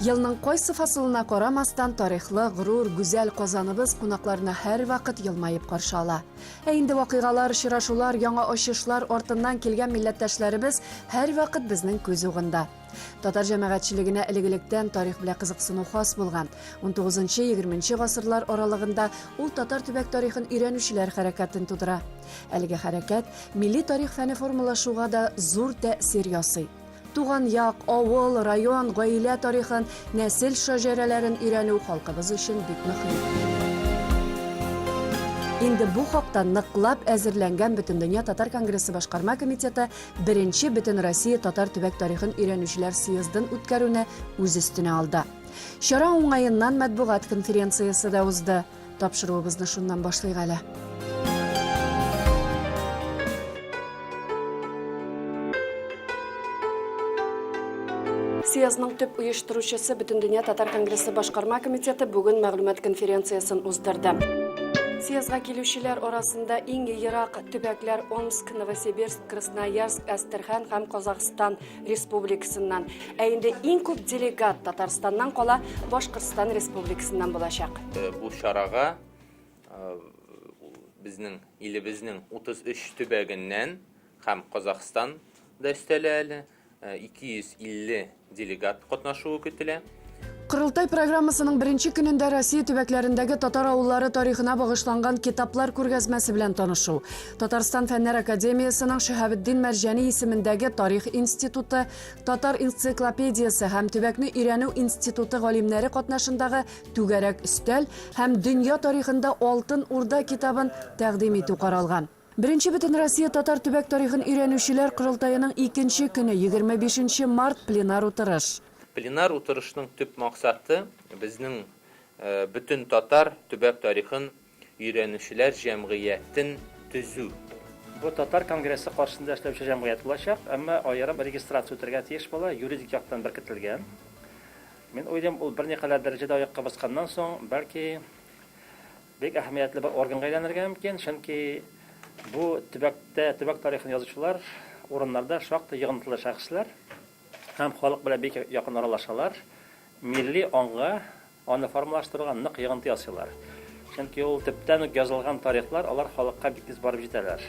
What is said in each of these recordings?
Yılның qaysı fasılına qaramasdan tarixli, gurur, güzel qozanыбыз qonaqlarına her vaqt yılmayıp qarşı ala. Indi vaqigalar, şiraşular, яңа aşışlar ortından kelgan millatdaşlarыбыз her vaqt bizning көз угында. Tatar cəmiyyətçiliyinə ilgilikdən tarix bilə qiziqsınu xas bolğan. 19-20 ғасырлар aralığında ул татар төбәк тарихын өйрәнүчеләр хәрәкәтен тудыра. Әлеге хәрәкәт milli tarix фәне формалашуга да зур тәэсир ясый. Туган як, авыл, район, гаилә тарихын, нәсел шәҗәрәләрен өйрәнү халкыбыз өчен бик мөһим. Инде бу хакта ныклап әзерләнгән Бөтендөнья Татар Конгрессы башкарма комитеты беренче Бөтен Россия татар төбәк тарихын өйрәнүчеләр съездын үткәрүне үз өстенә алды. Чара уңаеннан матбугат конференциясе дә узды. Тапшыруыбызны шуннан башлыйк әле. Съездның төп оештыручысы Бөтендөнья Татар Конгрессы башкарма комитеты бүген мәгълүмат конференциясын уздырды. Съездга килүчеләр арасында иң ерак төбәкләр Омск, Новосибирск, Красноярск, Астрахань һәм Казахстан республикасыннан. Ә инде иң күп делегат Татарстаннан кала Башкортстан республикасыннан булачак. Бу шарага безнең илебезнең 33 төбәгеннән һәм Казахстан да өстәлә 250 делегат катнашуы көтелә. Кырылтай программасының беренче көнендә Россия төбәкләрендәге татар авыллары тарихына багышланган китаплар күргәзмәсе белән танышу. Татарстан Фәннәр академиясының Шәһәбетдин Мәрҗәни исемендәге Тарих институты, Татар энциклопедиясе һәм Төбәкне өйрәнү институты галимнәре катнашындагы түгәрәк өстәл һәм дөнья тарихында Алтын Урда китабын тәкъдим итү каралган. Беренче Бөтен Россия татар төбәк тарихын өйрәнүчеләр кырылтаеның 2нче көне 25 март пленар утырыш. Пленар утырышның төп максаты безнең бөтен татар төбәк тарихын өйрәнүчеләр җәмгыятен төзү. Бу татар конгрессы каршында эшләүче җәмгыять булачак, әмма аерым регистрация үтәргә тиеш була, юридик яктан беркетелгән. Мин уйлыйм, ул берникадәр дәрәҗәдә аякка басканнан соң, бәлки бик әһәмиятле бер органга әйләнергә мөмкин, чөнки бу төбәк тарихын язучылар урыннарда шактый йогынтылы шәхесләр һәм халык белән бик якын аралашалар, милли аңга аны формалаштырган нык йогынты ясыйлар. Чөнки ул төптән үк язылган тарихлар алар халыкка бик тиз барып җитәләр.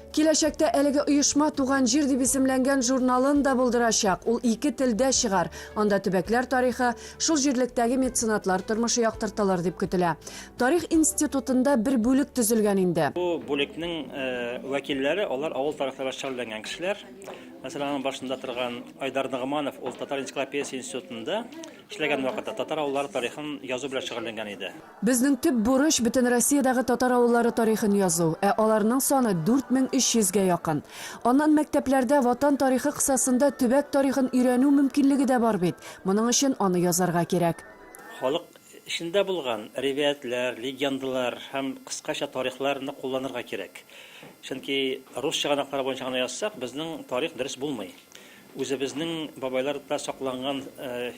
Киләчәктә әлеге оешма Туган җир дип исемләнгән журналын да булдырачак. Ул 2 телдә чыгар. Анда төбәкләр тарихы, шул җирлектәге меценатлар тормышы яктыртылыр дип көтелә. Тарих институтында бер бүлек төзелгән инде. Бу бүлекнең вәкилләре алар авыл тарихлары шөгыльләнгән кешеләр. Мәсәлән, башында торган Айдар Нигъманов ул Татар энциклопедия институтында эшләгән вакытта татар авыллары тарихын язу белән шөгыльләнгән иде. Безнең төп бурыч Бөтен Россиядәге татар авыллары тарихын язу, аларның саны 4300-гә якын. Аннан мәктәпләрдә ватан тарихы кысасында төбәк тарихын өйрәнү мөмкинлеге дә бар бит. Моның өчен аны язарга кирәк. Халык эчендә булган риваятлар, легендалар һәм кыскача тарихларны кулланырга кирәк. Чөнки рус чыганаклары буенча гына язсак, безнең тарих дөрес булмый. Үзебезнең бабайларда сакланган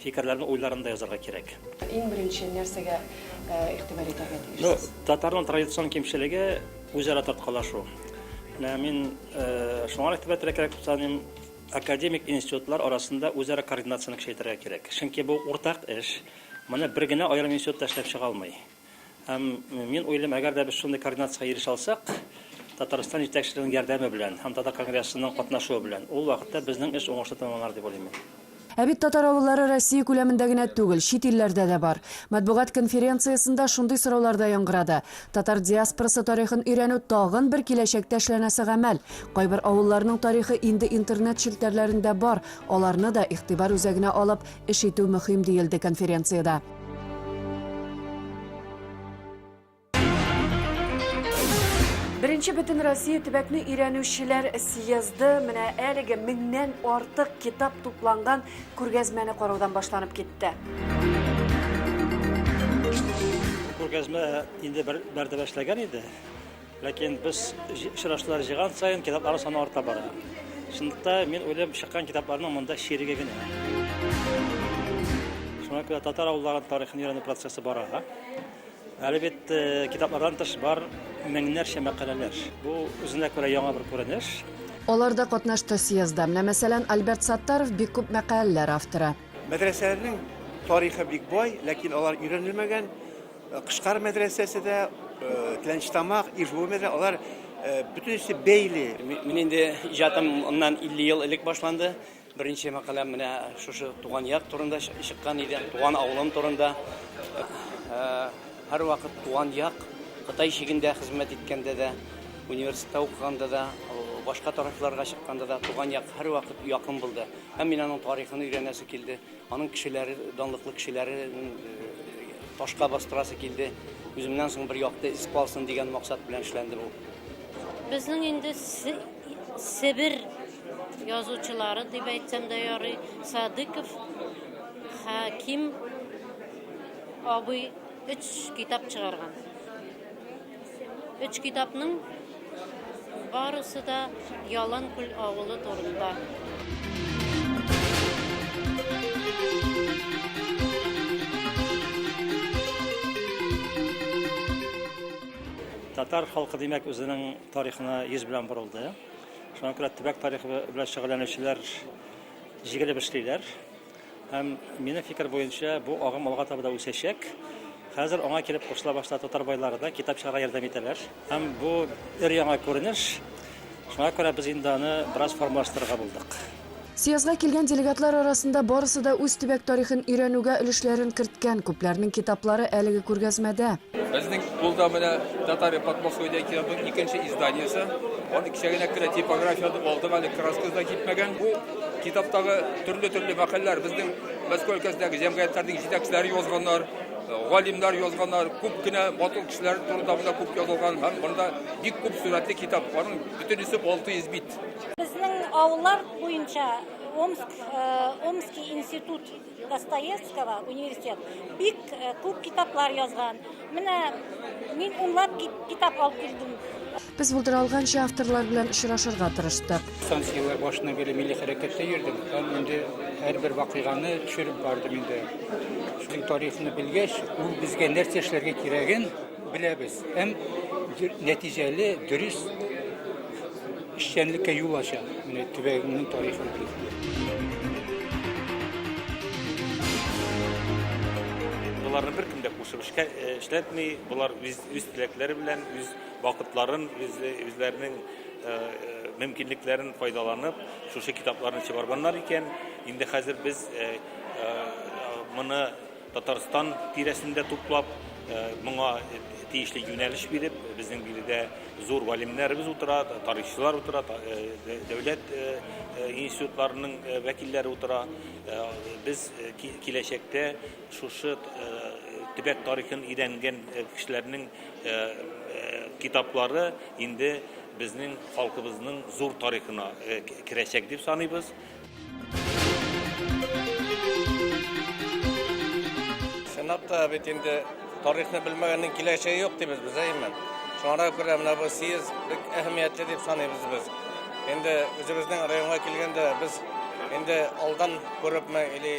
фикерләрне, уйларын да язарга кирәк. Иң беренче нәрсәгә игътибар итәргә тиеш. Татарның традицион кимчелеге үзара тарткалашу. Мин шуңа игътибар итәргә кирәк саныйм, академик институтлар арасында үзара координацияны көчәйтергә кирәк. Чөнки бу уртак эш. Моны бер генә аерым институтта эшләп чыга алмый. Мин уйлыйм, әгәр дә без шундый координациягә ирешә алсак, Татарстан җитәкчелегенең ярдәме белән һәм Татар конгрессының катнашуы белән ул вакытта безнең эш уңышлы тәмамланыр дип уйлыйм. Ә бит татар авыллары Россия күләмендә генә түгел, чит илләрдә дә бар. Матбугат конференциясендә шундый сораулар да яңгырады. Татар диаспорасы тарихын өйрәнү тагын бер киләчәктә эшләнәсе гамәл. Кайбер авылларның тарихы инде интернет челтәрләрендә бар. Аларны да игътибар үзәгенә алып эш итү мөһим диелде конференцияда. Беренче Бөтен Россия төбәкне өйрәнүчеләр съезды менә әлеге 1000нән артык китап тупланган күргәзмәне караудан башланып китте. Күргәзмә инде бәрдә башланган иде. Ләкин без очрашлар җыган сайын китаплар саны арта бара. Шундый мин уйлыйм, чыккан китапларның монда шириге генә. Шуңа күрә татар авылларын тарихын өйрәнү процессы бара. Әлбәттә, китаплардан тыш бар меңнәрчә мәкаләләр. Бу үзенә күрә яңа бер күренеш. Аларда катнашты съездда. Мәсәлән, Альберт Саттаров бик күп мәкаләләр авторы. Мәдрәсәләрнең тарихы бик бай, ләкин алар өйрәнелмәгән. Кышкар мәдрәсәсе дә, Тиләнчтамак, Иржбу мәдрәсәсе, алар бөтенесе бәйле. Мин инде иҗатым оннан 50 ел элек башланды. Беренче мәкаләм менә шушы туган як турында чыккан иде, туган авылым турында. Һәр вакыт туган як, Кытай шигендә хезмәт иткәндә дә, университетта укыганда да, башка тарафларга чыкканда да туган як һәр вакыт якын булды. Һәм мин аның тарихын өйрәнәсе килде. Аның кешеләре, данлыклы кешеләре ташка бастырасы килде. Үземнән соң бер якты из калсын дигән максат белән эшләнде бу. Безнең инде Себер язучылары дип әйтсәм дә ярый, Садыков, Хаким абый 3 китап чыгарган. 3 китапның барысы да Яланкүл авылы турында. Татар халкы димәк үзенең тарихына йөз белән борылды. Шуңа күрә төбәк тарихы белән шөгыльләнүчеләр җигелеп эшлиләр. Һәм минем фикер буенча бу агым алга таба да үсәчәк. Хәзер аңа килеп кушыла башлады татар байлары да китап чыгарга ярдәм итәләр. Һәм бу өр-яңа күренеш. Шуңа күрә без инде аны бераз формалаштырырга булдык. Съездга килгән делегатлар арасында барысы да үз төбәк тарихын өйрәнүгә өлешләрен керткән, күпләрнең китаплары әлеге күргәзмәдә. Безнең булда менә Татар Подмосковья китабының икенче изданиесе. Аны кичәгенә керә типографияда алдым әле краскада китмәгән. Бу китаптагы төрле мәкаләләр безнең Москва өлкәсендәге җәмгыятьләрнең җитәкчеләре язганнар, галимнар язганнар, күп кенә матур кешеләр турында монда күп язылган һәм монда бик күп сурәтле китап. Аның бөтенесе 600 бит. Безнең авыллар буенча Омский институт Достоевского университет бик күп китаплар язган. Менә мин унлап китап алып килдем. Без булдырылганча авторлар белән очрашырга тырыштык. Станциялар башына бері милли хәрәкәттә йөрдем. Һәм инде һәрбер вакыйганы төшереп бардым инде. Шуның тарихын белгәч, ул безгә нәрсә эшләргә кирәген беләбез. Һәм нәтиҗәле, дөрес эшчәнлеккә юл ача. Менә төбәгенең тарихын белеп. Буларны бер кем дә кушып эшләтми, булар үз теләкләре белән, үз вакытларын, үзләренең мөмкинлекләрен файдаланып, шушы китапларны чыгарганнар икән. Инде хәзер без моны Татарстан тирәсендә туплап, моңа тиешле юнәлеш биреп, безнең биредә зур галимнәребез утыра, тарихчылар утыра, дәүләт институтларының вәкилләре утыра. Без киләчәктә шушы төбәк тарихын өйрәнгән кешеләрнең китаплары инде безнең халкыбызның зур тарихына керәчәк дип саныйбыз. Сынапта бит инде тарихны белмәгәннең киләчәге юк дибез без әймен. Шуңа күрә менә бу съезд бик әһәмиятле дип саныйбыз без. Инде үзебезнең районга килгәндә без инде алдан күрепме или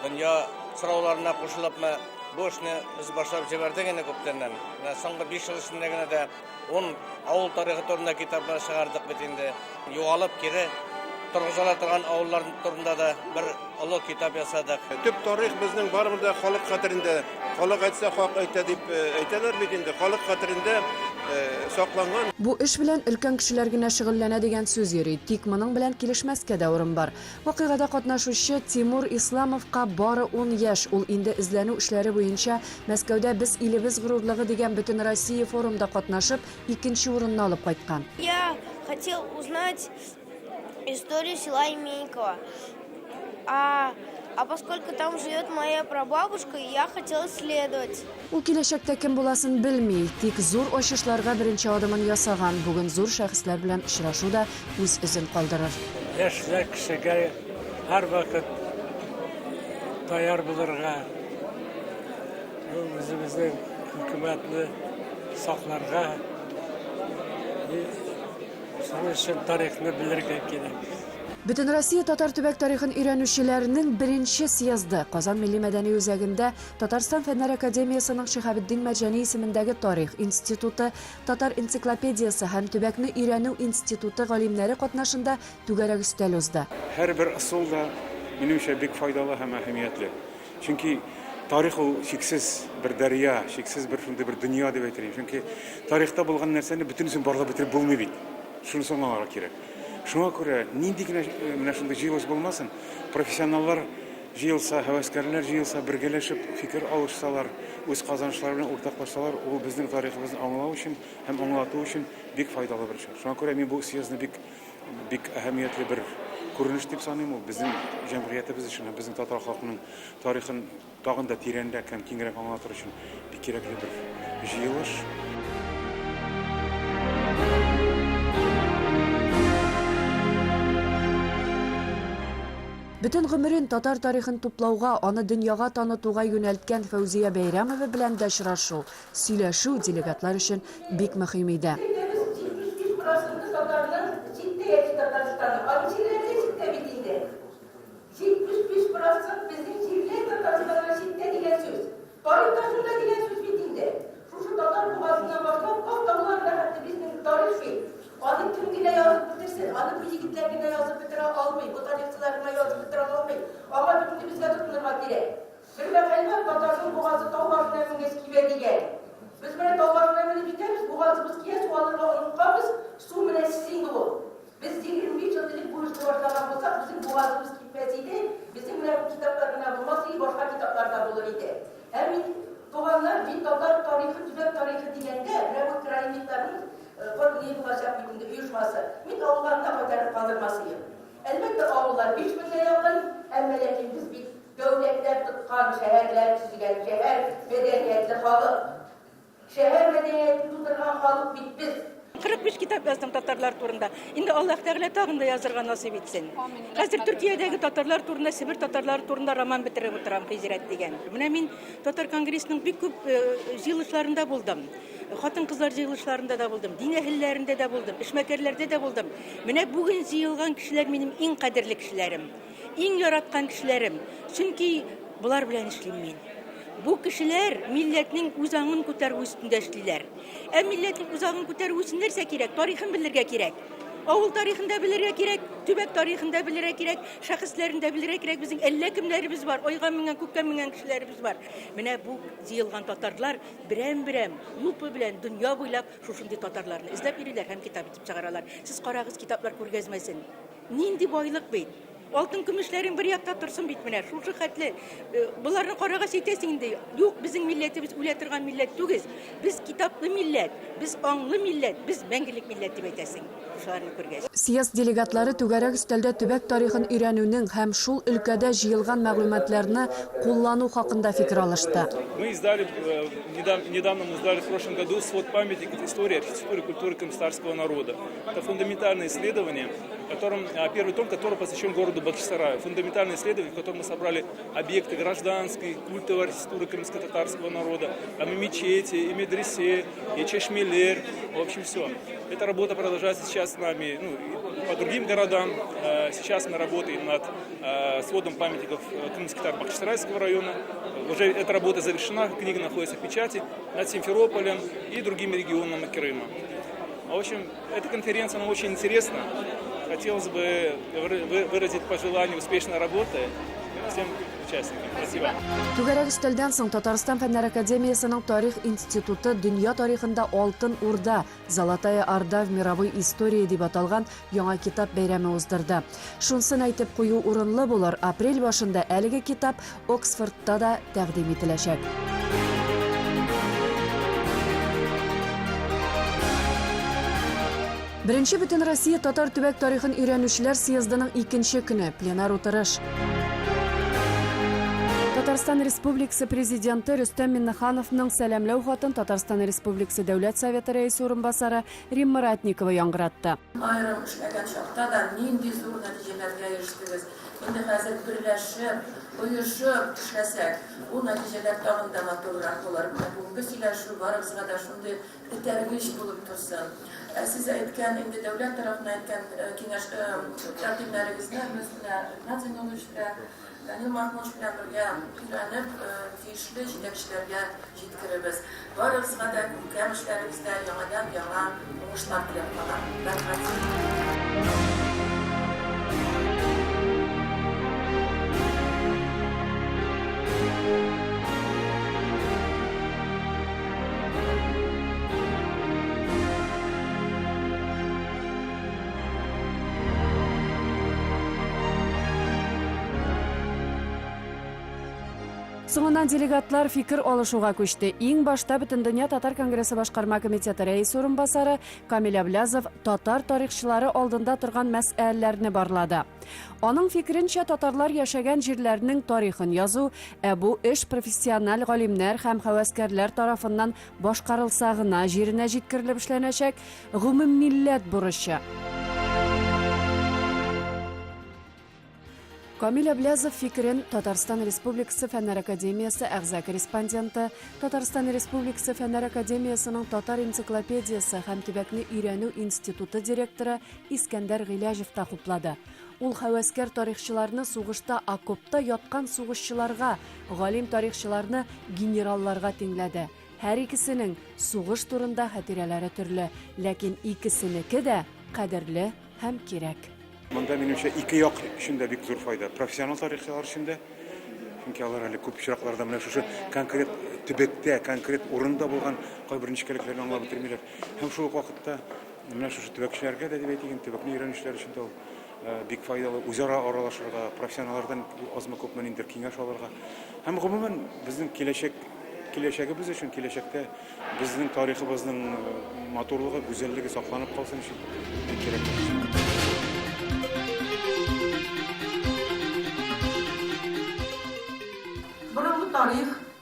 дөнья сорауларына кушылыпмы бу эшне без башлап җибәрдек инде күптәннән. Менә соңгы 5 ел эчендә генә дә 10 авыл тарихы турында китаплар чыгардык бит инде. Югалып кире торгызыла торган авыллар турында да бер олы китап ясадык. Төп тарих безнең барыбер да халык хәтерендә. Халык әйтсә хак әйтә дип әйтәләр бит инде. Халык хәтерендә сакланган. Бу эш белән өлкән кешеләр генә шөгыльләнә дигән сүз йөри. Тик моның белән килешмәскә дә урын бар. Вакыйгада катнашучы Тимур Исламовка бары 10 яшь. Ул инде эзләнү эшләре буенча Мәскәүдә без илебез горурлыгы дигән бөтен Россия форумда катнашып, икенче урынны алып кайткан. Я хотел узнать историю села Именьково. А поскольку там живет моя прабабушка, я хотел исследовать. Ул киләчәктә кем буласын белми, тик зур ачышларга беренче адымын ясаган. Бүген зур шәхесләр белән очрашу да үз изен калдырыр. Яшьләр кешегә һәр вакыт таяр булырга, үзебезнең хөкүмәтне сакларга, шуның өчен тарихны белергә кирәк. Бөтен Россия татар төбәк тарихын өйрәнүчеләренең беренче съезды Казан Милли мәдәни үзәгендә Татарстан Фәннәр академиясының Шиһабетдин Мәҗани исемендәге Тарих институты, Татар энциклопедиясе һәм төбәкне өйрәнү институты галимнәре катнашында түгәрәк өстәл узды. Һәр бер ысул да минемчә бик файдалы һәм әһәмиятле. Çünkü tarih o şeksiz bir derya, şeksiz bir şunda bir dünya diye bitireyim. Çünkü tarihte bulgan nerseni bütünüsün barla bitirip bulmayı. Şunu sonuna gerek. Şuna göre nindigine менә шундай җыелыш булмасын, профессионаллар җыелса, һәвәскәрләр җыелса, бергәләшеп фикер алышсалар, үз казанышлары белән уртаклашсалар, ул безнең тарихыбызны аңлау өчен һәм аңлату өчен бик файдалы бер эш. Шуңа күрә мин бу съездны бик әһәмиятле бер күренеш дип саныйм. Ул безнең җәмгыятебез өчен, безнең татар халкының тарихын тагын да тирәнрәк һәм киңрәк аңлатыр өчен бик кирәкле бер җыелыш. Бүтән гомерен татар тарихын туплауга, аны дөньяга танытуга юнәлткән Фәүзия Бәйрәмова белән дә очрашу, сөйләшү делегатлар өчен бик мөһим иде. Adı kim gine yazıp bitirsin, adı bu yigitler gine yazıp bitire almayın, bu tarihçiler gine yazıp bitire almayın. Ama bütün bizge tutulmak gerek. Bir de elbet Batar'ın boğazı tavlarının emin eski verdiği. Biz böyle tavlarının emini biteriz, boğazımız kiye su alırla unutmamız, su münesisiydi bu. Biz 21 yıllık bu işi ortadan olsak, bizim boğazımız gitmesiydi, bizim bu kitaplarına bulmasıydı, başka kitaplarda bulur idi. Emin doğanlar bir Tatar tarihi, Tübek tarihi diyende, bu kraliyetlerin Korkulu'yu bulacak bir günde uyuşması, mit avlularında kotarıp kaldırmasıyım. Elbette avlular bir şöyle yapın, emmelekin biz bir devletler tutkan, şehirler çizilen, şehir medeniyetli halık. Şehir medeniyetli tutulan halık bitmez. 45 kitap yazdım Tatarlar turunda. Şimdi Allah Teala tağında yazırga nasip etsin. Hazır Türkiye'deki Tatarlar turunda, Sibir Tatarlar turunda roman bitirip oturam Hicret degen. Mine min Tatar Kongresi'nin bir küp jığılışlarında buldum. Hatın kızlar jığılışlarında da buldum. Din ehillerinde de buldum. İşmekerlerde de buldum. Mine bugün jığılgan kişiler benim en kadirli kişilerim. En yaratkan kişilerim. Çünkü bular bilen işleyim men. Bu kişiler milletin uzağın kotarı üstünde işliler. Milletin uzağın kotarı üstünderse gerek, tarihini bilirge gerek. Avul tarihinde bilirge gerek, Tübek tarihinde bilirge gerek, şahıslarında bilirge gerek. Bizim 50 kimlerimiz var, oyga mingen, kukka mingen kişilerimiz var. Mine bu ziyilgan Tatarlar birem lupu bilen dünya boylap şuşundu Tatarlarını izlep biriler, hem kitap itip çağıralar. Siz karağız kitaplar görgezmesin. Nindi baylık beyt. Altın kümüşlerin bir yakta dursun bitmene. Şu hatli. Bunların karağa seytesin de. Yok bizim milletimiz ületirgan millet değiliz. Biz kitaplı millet, biz anlı millet, biz мәңгілік millet diye etesin. Şularını көргәч. Съезд делегатлары түгәрәк өстәлдә төбәк тарихын өйрәнүнең һәм шул өлкәдә җыелган мәгълүматларны куллану хакында фикер алышты. Мы недавно издали в прошлом году свод памятников истории, архитектуры и культуры крымстарского народа. Это фундаментальное исследование, первый том, который посвящен городу Бахчисараю. Фундаментальное исследование, в котором мы собрали объекты гражданской, культовой архитектуры крымско-татарского народа, и мечети, и медресе, и чешмелер, в общем, все. Эта работа продолжается сейчас с нами по другим городам. Сейчас мы работаем над сводом памятников Крымско-Бахчисарайского района. Уже эта работа завершена, книга находится в печати, над Симферополем и другими регионами Крыма. В общем, эта конференция она очень интересна. Хотелось бы выразить пожелание успешной работы всем участникам. Спасибо. Түгәрәк өстәлдән соң Татарстан Фәннәр Академиясының Тарих институты дөнья тарихында Алтын Урда, Золотая Орда в мировой истории дип аталган яңа китап бәйрәме уздырды. Шунсын әйтеп кую урынлы булыр, апрель башында әлеге китап Оксфордта да тәкъдим ителәчәк. Беренче бөтен Россия татар төбәк тарихын өйрәнүчеләр съездының 2нче көне пленар утырыш. Татарстан Республикасы президенты Рөстәм Миннехановның сәламләү хатын Татарстан Республикасы Дәүләт Советы рәисе орынбасары Римма Ратникова яңгыратты. Айрым эшләгән чакта да нинди зур нәтиҗәләргә ирештегез. Инде хәзер берләшеп, оешып эшләсәк, бу нәтиҗәләр тагын да матуррак булыр. Бүгенге сөйләшү барыбызга да шундый этәргеч булып торсын. Siz aytgan, endi davlat tarafından aytgan kengash taqdimlaringizni biz bilan Nazinovich bilan, Danil Mahmush bilan birga o'ylanib, tegishli yetakchilarga yetkazamiz. Baribizga da ko'kam ishlarimizda yangadan yangi o'ngishlar tilab qolaman. Rahmat. Соңынан делегатлар фикер алышуга күчте. Иң башта Бөтендөнья татар конгрессы башкарма комитеты рәис урынбасары Камил Аблязов татар тарихчылары алдында торган мәсьәләләрне барлады. Аның фикеренчә, татарлар яшәгән җирләрнең тарихын язу бу эш профессиональ галимнәр һәм хәвәскәрләр тарафыннан башкарылса гына җиренә җиткерелеп эшләнәчәк гомуммилләт бурычы. Камил Аблязов фикерен Татарстан Республикасы Фәннәр академиясе әгъза корреспонденты, Татарстан Республикасы Фәннәр академиясының татар энциклопедиясы һәм төбәкне өйрәнү институты директоры Искәндәр Гыйләҗевта хуплады. Ул хәвәскәр тарихчыларны сугышта окопта яткан сугышчыларга, галим тарихчыларны генералларга тиңләде. Һәр икесенең сугыш турында хатирәләре төрле, ләкин икесенеке дә кадерле һәм кирәк. Монда минемчә ике як өчен дә бик зур файда. Профессионал тарихчылар өчен дә, чөнки алар әле күп очракларда менә шушы конкрет төбәктә, конкрет урында булган кайбер ничкәлекләрне аңлап бетермиләр. Һәм шул ук вакытта менә шушы төбәкчеләргә дә дип әйтегез, төбәкне өйрәнүчеләр өчен дә бик файдалы, үзара аралашырга, профессионаллардан азмы-күпме инде киңәш алырга. Һәм гомумән безнең киләчәгебез өчен, киләчәктә безнең тарихыбызның матурлыгы, гүзәллеге сакланып калсын өчен кирәк.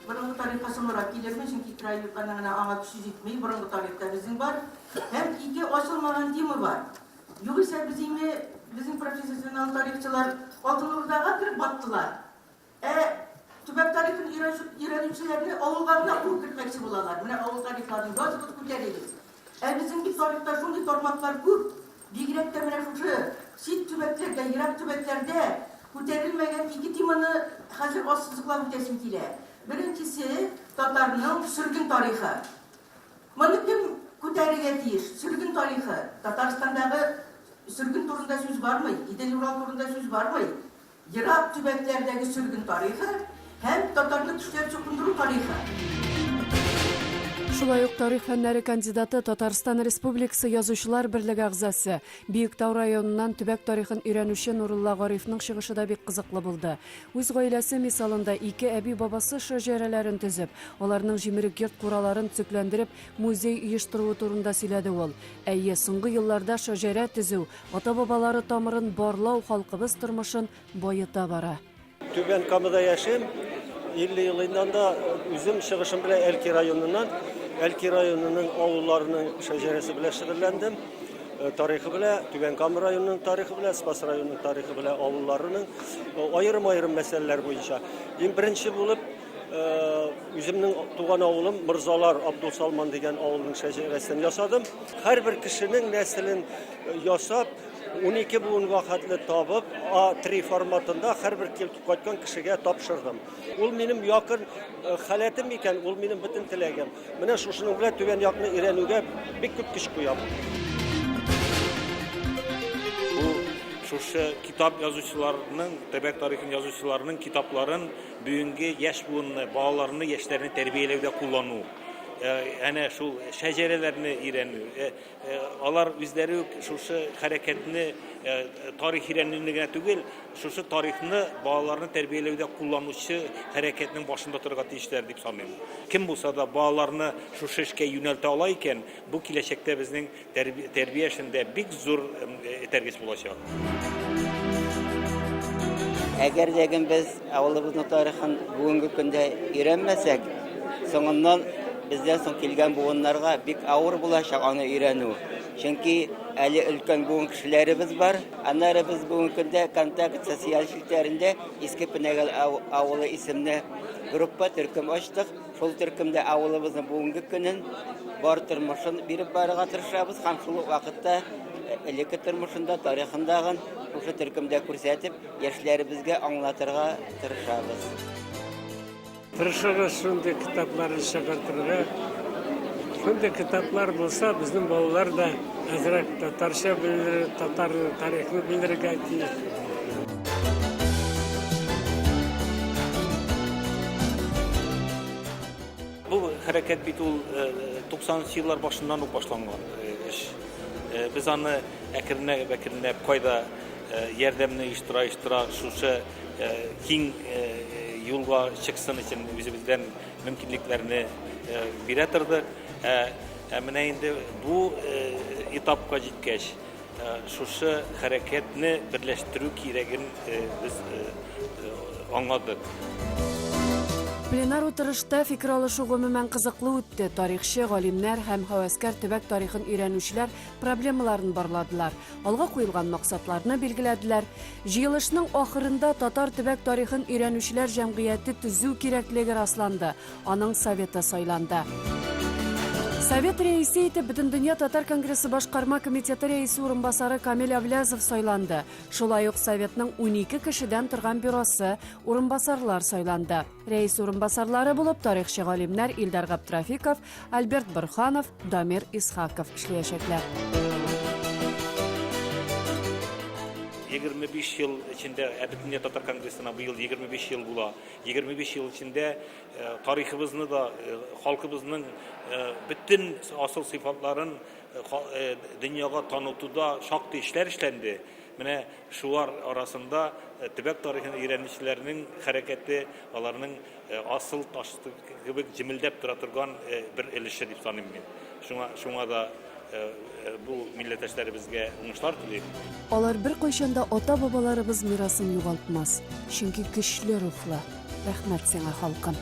Burungi tarixqa so'ngroq kelirman, chunki Ukrainani аңа күчү жетмей, burungi tarixda bizning bor. Hem ikki ochilmagan tema bor. Yo'g'isa bizning professional tarixchilar Oltin O'rdaga kirib battılar. Tübək tarixini öğrenicilerini avullarına kirtmekçi bulalar. Mine avul tarixlarını yazıp ko'taramiz. Bizim bir tarixta şunday formatlar ko'p. Bigrekte mine şu sit tübeklerdə, Irak tübeklerde ko'tarilmagan iki temani hozir ossizliqlab o'tashim kerak. Birincisi Tatarning sürgün tarixi. Mana kim ko'targa tiyish? Sürgün tarixi. Tataristondagi sürgün turunda söz barmı? İdil Ural turunda söz barmı? Irak tübeklerdagi sürgün tarixi hem Tatarni kuchlar cho'qindiruv tarixi. Шулай ук тарих фәннәре кандидаты Татарстан Республикасы Язучылар берлеге әгъзасы, Биектау районыннан төбәк тарихын өйрәнүче Нурулла Гарифның чыгышы да бик кызыклы булды. Үз гаиләсе мисалында ике әби-бабасы шәҗәрәләрен төзеп, аларның җимерек йорт кураларын төзекләндереп, музей оештыруы турында сөйләде ул. Әйе, соңгы елларда шәҗәрә төзү, ата-бабалары тамырын барлау халкыбыз тормышын байыта бара. Түбән Камада яшим, 50 елыннан да үзем чыгышым белән Әлки районыннан Әлки районының авылларының шәҗәрәсе белән шөгыльләндем. Тарихы белән, Түбән Кама районының тарихы белән, Спас районының тарихы белән авылларының аерым-аерым мәсьәләләр буенча. Иң беренче булып үземнең туган авылым Мирзалар Абдул Салман дигән авылның шәҗәрәсен ясадым. Һәрбер кешенең нәселен ясап 12 буын вакытлы табып, A3 форматында һәрбер килеп кайткан кешегә тапшырдым. Ул минем якын халәтем икән, ул минем бөтен теләгем. Менә шушының белән түбән якны өйрәнүгә бик күп көч куям. Бу шушы китап язучыларының, төбәк тарихын язучыларының китапларын бүгенге яшь буынны, балаларны, яшьләрне тәрбияләүдә куллану. Әнә шул шәҗәрәләрне өйрәнү. Алар үзләре шушы хәрәкәтне тарих өйрәнүне генә түгел, шушы тарихны балаларны тәрбияләүдә кулланучы хәрәкәтнең башында торырга тиешләр дип саныйм. Кем булса да балаларны шушы эшкә юнәлтә ала икән, бу киләчәктә безнең тәрбия эшендә бик зур этәргеч булачак. Әгәр дәген без авылыбызның тарихын бүгенге көндә өйрәнмәсәк, соңыннан бездән соң килгән буыннарга бик авыр булачак аны өйрәнү. Чөнки әле өлкән буын кешеләребез бар. Аннары без бүгенге көндә контакт социаль челтәрендә Иске Пенәгәл авылы исемле группа төркем ачтык. Шул төркемдә авылыбызның бүгенге көнен бар тормышын биреп барырга тырышабыз һәм шул вакытта элекке тормышында тарихындагы шушы төркемдә күрсәтеп, яшьләребезгә аңлатырга тырышабыз. Тырышырыз шундай китапларын чыгартырга. Шундай китаплар булса, безнең балалар да азрак татарча белер, татар тарихын белергә тиеш. Бу хәрәкәт бит ул 90 еллар башыннан ук башланган эш. Без аны әкренләп кайда ярдәмне оештыра шушы киң юлга чыксын өчен үзебездән мөмкинлекләрне бирә тордык. Менә инде бу этапка җиткәч, шушы хәрәкәтне берләштерү кирәген без аңладык. Пленар утырышта фикер алышу гомумән кызыклы үтте. Тарихчы, галимнәр һәм һәвәскәр төбәк тарихын өйрәнүчеләр проблемаларын барладылар. Алга куелган максатларны билгеләделәр. Җыелышның ахырында татар төбәк тарихын өйрәнүчеләр җәмгыяте төзү кирәклеге расланды. Аның советы сайланды. Совет рәисе итеп Бөтендөнья татар конгрессы башкарма комитеты рәисе урынбасары Камил Әблязов сайланды. Шулай ук советның 12 кешедән торган бюросы урынбасарлар сайланды. Рәис урынбасарлары булып тарихчы галимнәр Илдар Габдрафиков, Альберт Борханов, Дамир Исхаков эшләячәкләр. 25 ел içinde Бөтендөнья татар конгрессына быел 25 ел була. 25 ел içinde тарихыбызны да, халкыбызның bütün asıl sıfatların dünyaya tanıtıda şaktı işler işlendi. Менә шулар арасында төбәк тарихын өйрәнүчеләрнең хәрәкәте, аларның асыл ташты кебек җимелдәп тора торган бер өлеше дип саныйм мин. Шуңа да бу милләттәшләребезгә уңышлар телим. Алар бер кайчанда ата-бабаларыбыз мирасын югалтмас. Чөнки көчле рухлы. Рәхмәт сиңа, халкым.